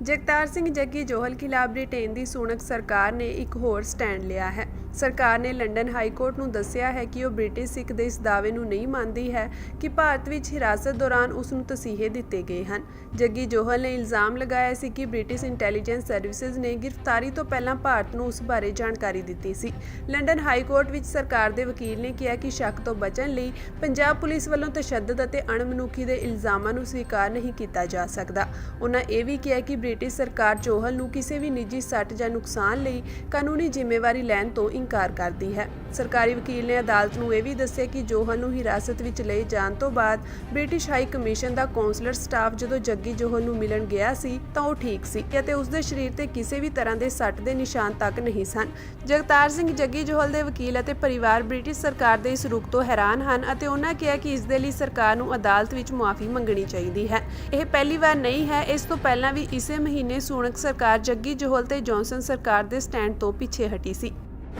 जगतार सिंह जग्गी जोहल खिलाफ ब्रिटेन की सुणक सरकार ने एक होर स्टैंड लिया है। सरकार ने लंडन हाई कोर्ट ਨੂੰ ਦੱਸਿਆ ਹੈ ਕਿ ਉਹ ਬ੍ਰਿਟਿਸ਼ ਸਿੱਖ ਦੇ ਇਸ ਦਾਅਵੇ ਨੂੰ ਨਹੀਂ ਮੰਨਦੀ ਹੈ ਕਿ ਭਾਰਤ ਵਿੱਚ ਹਿਰਾਸਤ ਦੌਰਾਨ ਉਸ ਨੂੰ ਤਸੀਹੇ ਦਿੱਤੇ ਗਏ ਹਨ। ਜੱਗੀ ਜੋਹਲ ਨੇ ਇਲਜ਼ਾਮ ਲਗਾਇਆ ਸੀ ਕਿ ਬ੍ਰਿਟਿਸ਼ ਇੰਟੈਲੀਜੈਂਸ ਸਰਵਿਸਿਜ਼ ਨੇ ਗ੍ਰਿਫਤਾਰੀ ਤੋਂ ਪਹਿਲਾਂ ਭਾਰਤ ਨੂੰ ਉਸ ਬਾਰੇ ਜਾਣਕਾਰੀ ਦਿੱਤੀ ਸੀ। ਲੰਡਨ ਹਾਈ ਕੋਰਟ ਵਿੱਚ ਸਰਕਾਰ ਦੇ ਵਕੀਲ ਨੇ ਕਿਹਾ ਕਿ ਸ਼ੱਕ ਤੋਂ ਬਚਣ ਲਈ ਪੰਜਾਬ ਪੁਲਿਸ ਵੱਲੋਂ ਤਸ਼ੱਦਦ ਅਤੇ ਅਣਮਨੁੱਖੀ ਦੇ ਇਲਜ਼ਾਮਾਂ ਨੂੰ ਸਵੀਕਾਰ ਨਹੀਂ ਕੀਤਾ ਜਾ ਸਕਦਾ। ਉਹਨਾਂ ਇਹ ਵੀ ਕਿਹਾ ਕਿ ਬ੍ਰਿਟਿਸ਼ ਸਰਕਾਰ ਜੋਹਲ ਨੂੰ ਕਿਸੇ ਵੀ ਨਿੱਜੀ ਸੱਟ ਜਾਂ ਨੁਕਸਾਨ ਲਈ ਕਾਨੂੰਨੀ ਜ਼ਿੰਮੇਵਾਰੀ ਲੈਣ ਤੋਂ ਇਨਕਾਰ ਕਰਦੀ ਹੈ। ਸਰਕਾਰੀ ਵਕੀਲ ਨੇ ਅਦਾਲਤ ਨੂੰ ਇਹ ਵੀ ਦੱਸਿਆ ਕਿ ਜੋਹਲ ਨੂੰ ਹਿਰਾਸਤ ਵਿੱਚ ਲਏ ਜਾਣ ਤੋਂ ਬਾਅਦ ਬ੍ਰਿਟਿਸ਼ ਹਾਈ ਕਮਿਸ਼ਨ ਦਾ ਕੌਂਸਲਰ ਸਟਾਫ ਜਦੋਂ ਜੱਗੀ ਜੋਹਲ ਨੂੰ ਮਿਲਣ ਗਿਆ ਸੀ ਤਾਂ ਉਹ ਠੀਕ ਸੀ ਅਤੇ ਉਸ ਦੇ ਸਰੀਰ ਤੇ ਕਿਸੇ ਵੀ ਤਰ੍ਹਾਂ ਦੇ ਸੱਟ ਦੇ ਨਿਸ਼ਾਨ ਤੱਕ ਨਹੀਂ ਸਨ। ਜਗਤਾਰ ਸਿੰਘ ਜੱਗੀ ਜੋਹਲ ਦੇ ਵਕੀਲ ਅਤੇ ਪਰਿਵਾਰ ਬ੍ਰਿਟਿਸ਼ ਸਰਕਾਰ ਦੇ ਇਸ ਰੁਖ ਤੋਂ ਹੈਰਾਨ ਹਨ ਅਤੇ ਉਹਨਾਂ ਕਿਹਾ ਕਿ ਇਸ ਦੇ ਲਈ ਸਰਕਾਰ ਨੂੰ ਅਦਾਲਤ ਵਿੱਚ ਮੁਆਫੀ ਮੰਗਣੀ ਚਾਹੀਦੀ ਹੈ। ਇਹ ਪਹਿਲੀ ਵਾਰ ਨਹੀਂ ਹੈ, ਇਸ ਤੋਂ ਪਹਿਲਾਂ ਵੀ ਇਸੇ ਮਹੀਨੇ ਸੁਣਕ ਸਰਕਾਰ ਜੱਗੀ ਜੋਹਲ ਤੇ ਜੌਨਸਨ ਸਰਕਾਰ ਦੇ ਸਟੈਂਡ ਤੋਂ ਪਿੱਛੇ ਹਟੀ ਸੀ।